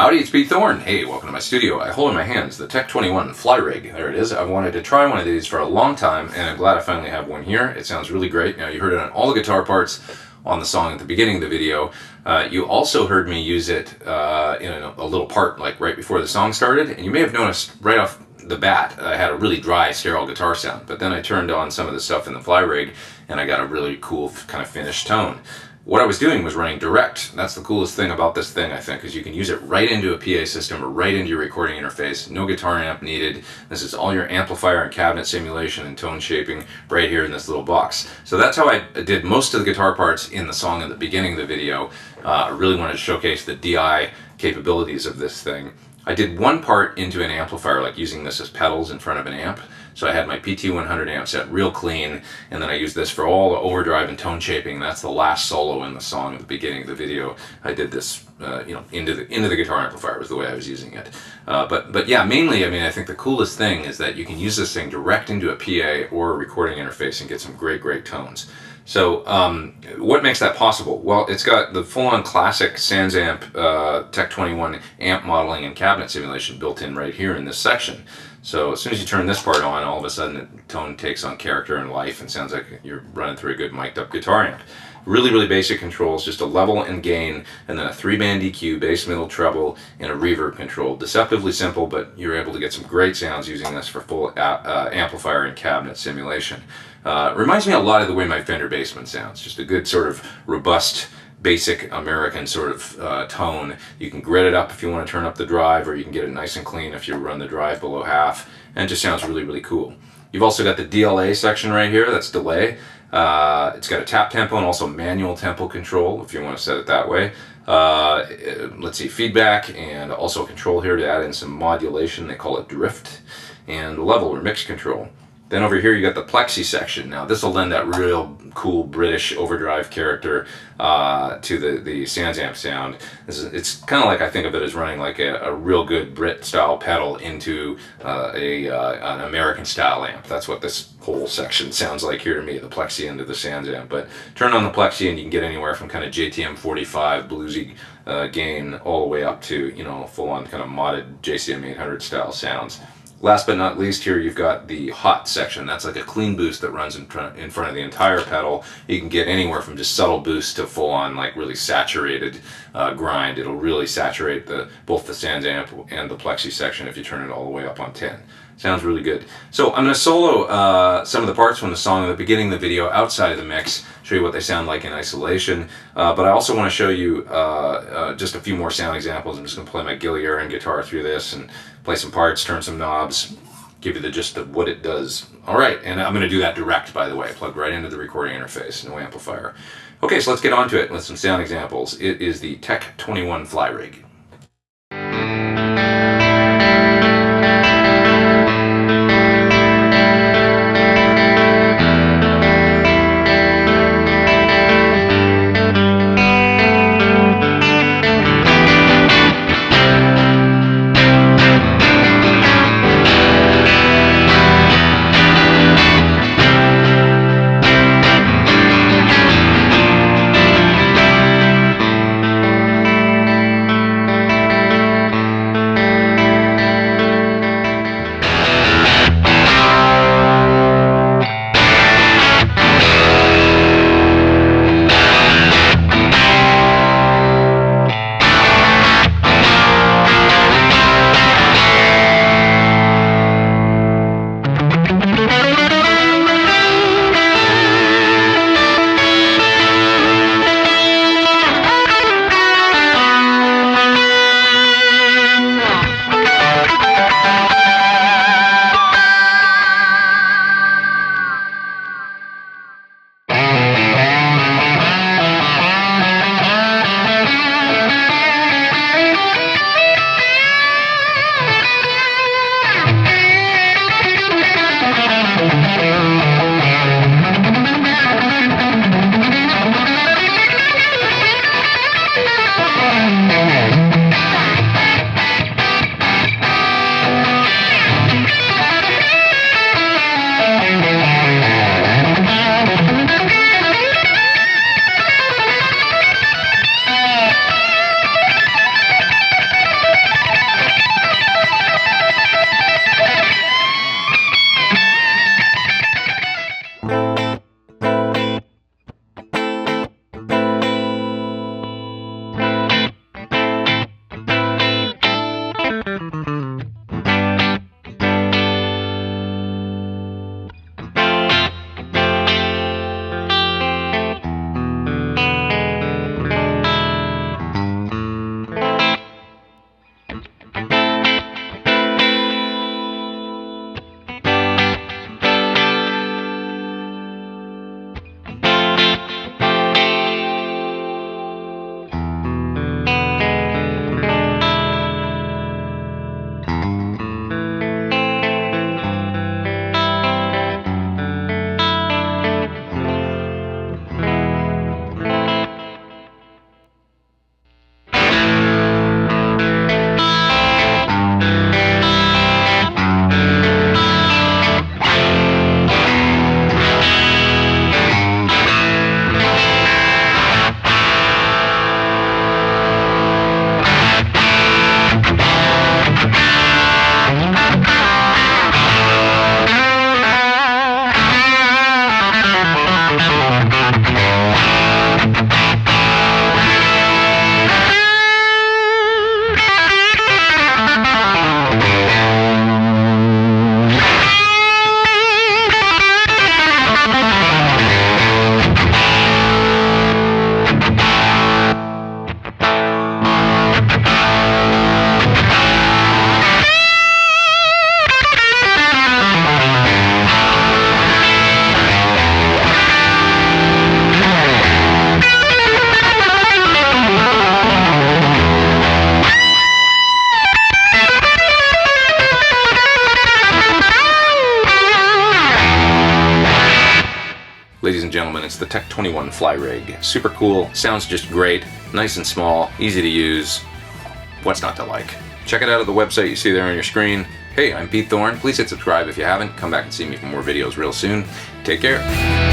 Howdy, it's Pete Thorn. Hey, welcome to my studio. I hold in my hands the Tech 21 Fly Rig. There it is. I've wanted to try one of these for a long time, and I'm glad I finally have one here. It sounds really great. Now, you heard it on all the guitar parts on the song at the beginning of the video. You also heard me use it in a little part like right before the song started, and you may have noticed right off the bat I had a really dry, sterile guitar sound, but then I turned on some of the stuff in the Fly Rig, and I got a really cool kind of finished tone. What I was doing was running direct. That's the coolest thing about this thing, I think, is you can use it right into a PA system or right into your recording interface. No guitar amp needed. This is all your amplifier and cabinet simulation and tone shaping right here in this little box. So that's how I did most of the guitar parts in the song at the beginning of the video. I really wanted to showcase the DI capabilities of this thing. I did one part into an amplifier, like using this as pedals in front of an amp. So I had my PT100 amp set real clean, and then I used this for all the overdrive and tone shaping. That's the last solo in the song at the beginning of the video. I did this, into the guitar amplifier was the way I was using it. But yeah, mainly, I mean, I think the coolest thing is that you can use this thing direct into a PA or a recording interface and get some great tones. So what makes that possible? Well, it's got the full-on classic SANSAMP Tech 21 amp modeling and cabinet simulation built in right here in this section. So as soon as you turn this part on, all of a sudden the tone takes on character and life and sounds like you're running through a good mic'd up guitar amp. Really basic controls, just a level and gain, and then a 3-band EQ, bass, middle, treble, and a reverb control. Deceptively simple, but you're able to get some great sounds using this for full amplifier and cabinet simulation. Reminds me a lot of the way my Fender Bassman sounds, just a good sort of robust, basic American sort of tone. You can grit it up if you want to turn up the drive, or you can get it nice and clean if you run the drive below half, and it just sounds really cool. You've also got the DLA section right here, that's delay. It's got a tap tempo and also manual tempo control if you want to set it that way. Let's see, feedback, and also a control here to add in some modulation, they call it drift, and level or mix control. Then over here you got the PLEXI section. Now this will lend that real cool British overdrive character to the SANSAMP sound. It's kind of like, I think of it as running like a real good Brit style pedal into an American style amp. That's what this whole section sounds like here to me, the PLEXI into the SANSAMP. But turn on the PLEXI and you can get anywhere from kind of JTM 45 bluesy gain all the way up to, you know, full on kind of modded JCM 800 style sounds. Last but not least, here you've got the hot section. That's like a clean boost that runs in front of the entire pedal. You can get anywhere from just subtle boost to full on like really saturated grind. It'll really saturate both the SANSAMP and the PLEXI section if you turn it all the way up on 10. Sounds really good. So I'm going to solo some of the parts from the song at the beginning of the video outside of the mix, show you what they sound like in isolation. But I also want to show you just a few more sound examples. I'm just going to play my Gilly Aaron guitar through this and play some parts, turn some knobs, give you the gist of what it does. All right, and I'm going to do that direct, by the way, plugged right into the recording interface, no amplifier. Okay, so let's get on to it with some sound examples. It is the Tech 21 Fly Rig. gentlemen, it's the Tech 21 Fly Rig. Super cool, sounds just great, nice and small, easy to use. What's not to like? Check it out at the website you see there on your screen. Hey, I'm Pete Thorn. Please hit subscribe if you haven't. Come back and see me for more videos real soon. Take care.